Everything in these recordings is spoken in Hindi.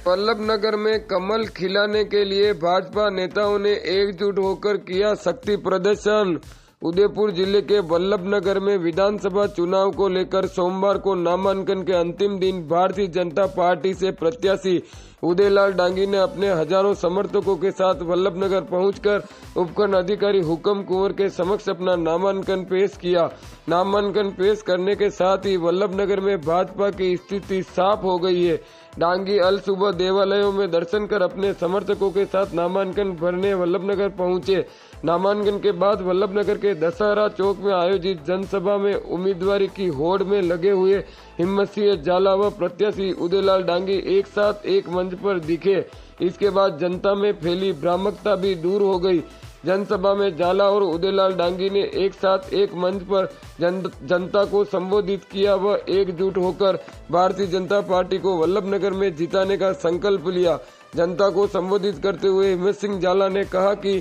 वल्लभनगर में कमल खिलाने के लिए भाजपा नेताओं ने एकजुट होकर किया शक्ति प्रदर्शन। उदयपुर जिले के वल्लभनगर में विधानसभा चुनाव को लेकर सोमवार को नामांकन के अंतिम दिन भारतीय जनता पार्टी से प्रत्याशी उदयलाल डांगी ने अपने हजारों समर्थकों के साथ वल्लभनगर पहुंचकर उपखंड अधिकारी हुक्म कुंवर के समक्ष अपना नामांकन पेश किया। नामांकन पेश करने के साथ ही वल्लभनगर में भाजपा की स्थिति साफ हो गई है। डांगी अल सुबह देवालयों में दर्शन कर अपने समर्थकों के साथ नामांकन भरने वल्लभनगर पहुंचे। नामांकन के बाद वल्लभनगर के दशहरा चौक में आयोजित जनसभा में उम्मीदवारी की होड़ में लगे हुए हिम्मत सिंह जाला व प्रत्याशी उदयलाल डांगी एक साथ एक मंच पर दिखे। इसके बाद जनता में फैली भ्रामकता भी दूर हो गई। जनसभा में जाला और उदयलाल डांगी ने एक साथ एक मंच पर जनता को संबोधित किया व एकजुट होकर भारतीय जनता पार्टी को वल्लभनगर में जिताने का संकल्प लिया। जनता को संबोधित करते हुए हिम्मत सिंह जाला ने कहा कि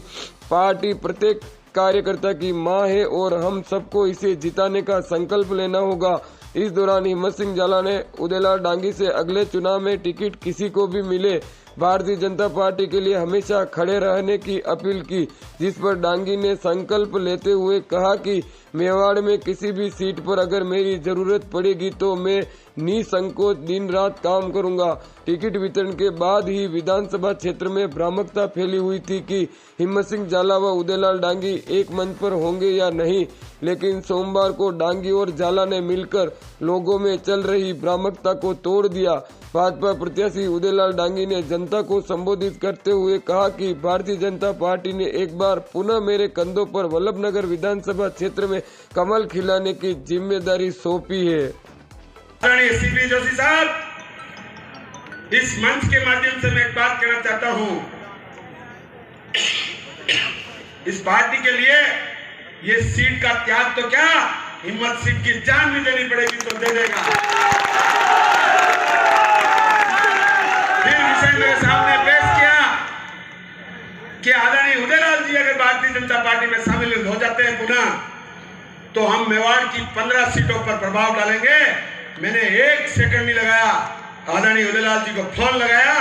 पार्टी प्रत्येक कार्यकर्ता की मां है और हम सबको इसे जिताने का संकल्प लेना होगा। इस दौरान हिम्मत सिंह जाला ने उदयलाल डांगी से अगले चुनाव में टिकट किसी को भी मिले भारतीय जनता पार्टी के लिए हमेशा खड़े रहने की अपील की, जिस पर डांगी ने संकल्प लेते हुए कहा कि मेवाड़ में किसी भी सीट पर अगर मेरी जरूरत पड़ेगी तो मैं निसंकोच दिन रात काम करूंगा। टिकट वितरण के बाद ही विधानसभा क्षेत्र में भ्रामकता फैली हुई थी कि हिम्मत सिंह जाला व उदयलाल डांगी एक मंच पर होंगे या नहीं, लेकिन सोमवार को डांगी और जाला ने मिलकर लोगों में चल रही भ्रामकता को तोड़ दिया। भाजपा प्रत्याशी उदयलाल डांगी ने जनता को संबोधित करते हुए कहा कि भारतीय जनता पार्टी ने एक बार पुनः मेरे कंधों पर वल्लभनगर विधानसभा क्षेत्र में कमल खिलाने की जिम्मेदारी सौंपी है। सीपी जोशी साहब, इस मंच के माध्यम से मैं एक बात कहना चाहता हूं। इस पार्टी के लिए ये सीट का त्याग तो क्या, हिम्मत सिंह की जान भी देनी पड़ेगी तो दे देगा। फिर विषय मेरे सामने पेश किया कि आदरणीय उदयलाल जी अगर भारतीय जनता पार्टी में शामिल हो जाते हैं पुनः, तो हम मेवाड़ की 15 सीटों पर प्रभाव डालेंगे। मैंने एक सेकंड नहीं लगाया, आदरणीय उदयलाल जी को फोन लगाया।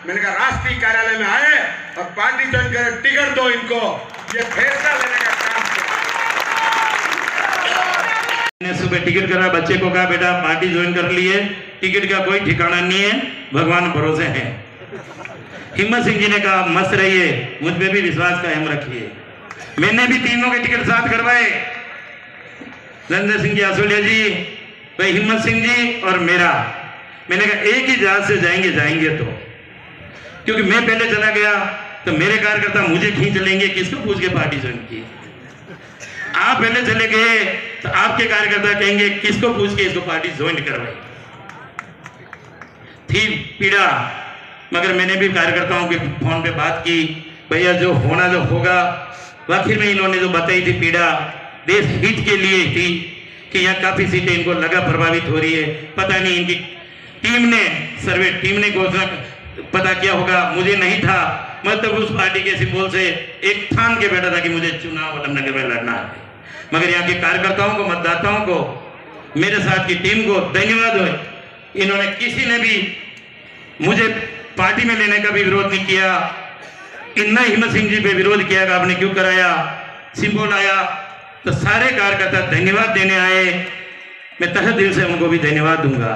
मैंने कहा राष्ट्रीय कार्यालय में आए और पार्टी ज्वाइन करें, टिकट दो इनको, ये फैसला लेने का काम मैंने सुबह टिकट करा, बच्चे को कहा बेटा पार्टी ज्वाइन कर लिए, टिकट का कोई ठिकाना नहीं है, भगवान भरोसे है। हिम्मत सिंह जी ने कहा मस्त रहिए, मुझ पे भी विश्वास कायम रखिए। मैंने भी तीनों के टिकट साथ करवाए, नरेंद्र सिंह जी आसोलिया जी, भाई हिम्मत सिंह जी और मेरा। मैंने कहा एक ही जहाज से जाएंगे तो, क्योंकि मैं पहले चला गया तो मेरे कार्यकर्ता मुझे खींच लेंगे, किसको पूछ के पार्टी ज्वाइन की। आप पहले चले गए तो आपके कार्यकर्ता कहेंगे किसको पूछ के इसको पार्टी ज्वाइन करवाई। थी पीड़ा, मगर मैंने भी कार्यकर्ताओं के फोन पे बात की, भैया जो होना जो होगा। आखिर में इन्होंने जो बताई थी पीड़ा देश हित के लिए थी कि यहाँ काफी सीटें इनको लगा प्रभावित हो रही है। पता नहीं इनकी सर्वे टीम ने घोषणा पता किया होगा, मुझे नहीं था। मतलब उस पार्टी के सिंबल से एक ठान के बैठा था कि मुझे चुनाव वल्लभनगर में लड़ना है। मगर यहाँ के कार्यकर्ताओं को, मतदाताओं को, मेरे साथ की टीम को धन्यवाद हो। इन्होंने किसी ने भी मुझे पार्टी में लेने का भी विरोध नहीं किया। इतना हिम्मत सिंह जी पे विरोध किया कि आपने क्यों कराया, सिंबल आया तो सारे कार्यकर्ता धन्यवाद देने आए। मैं तहे दिल से उनको भी धन्यवाद दूंगा।